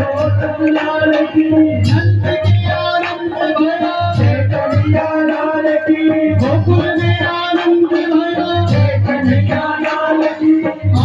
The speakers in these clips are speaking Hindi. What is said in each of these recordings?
हो लाल की नंद के आनंद भया जय कन्हैया लाल की गोकुल में आनंद भया जय कन्हैया लाल की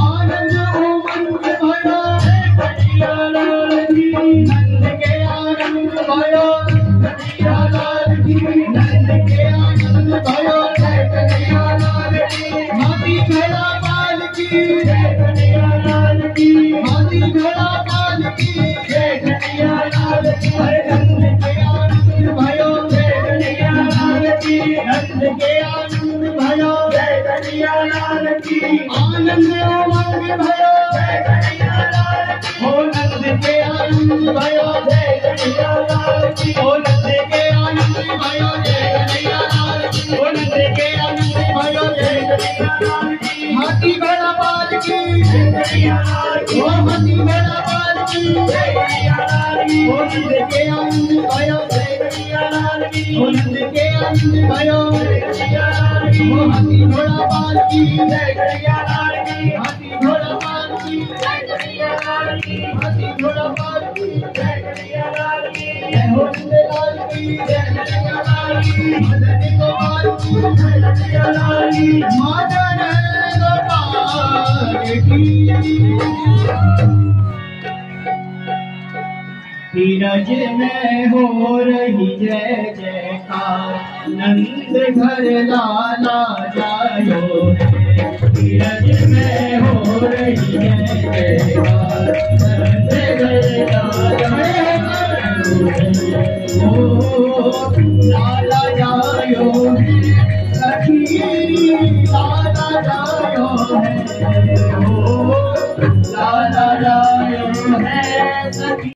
आनंद उमंग भया जय कन्हैया लाल की नंद के आनंद भया कन्हैया लाल की नंद के आनंद भया जय कन्हैया लाल की हाथी घोड़ा पाल की जय कन्हैया लाल की हाथी घोड़ा पाल की जय कन्हैया लाल की नंद के आनंद भयो जय कन्हैया लाल की नंद के आनंद भयो जय कन्हैया लाल की आनंद उमंग भयो जय कन्हैया लाल की हो नंद के आनंद भयो जय कन्हैया लाल की हो नंद के आनंद भयो जय कन्हैया लाल की हो नंद के आनंद भयो जय कन्हैया लाल की हाथी घोड़ा पाल की जय कन्हैया लाल की हो हाथी घोड़ा पाल की जय कन्हैया लाल की हो नंद के आनंद भयो जय कन्हैया लाल की हो नंद के आनंद भयो जय कन्हैया लाल की हो हाथी घोड़ा पाल की जय कन्हैया लाल की हाथी घोड़ा पाल की जय कन्हैया लाल की हाथी घोड़ा पाल की जय कन्हैया लाल की जय हो नंद लाल की जय कन्हैया लाल की मदन गोपाल की जय कन्हैया लाल की मदन गोपाल की नीरज में हो रही जय जयकार नंद घर लाला जायो नीरज में हो रही जय जयकार नंद घर लाला जायो सखी लाला जायो है लाला जायो है सखी।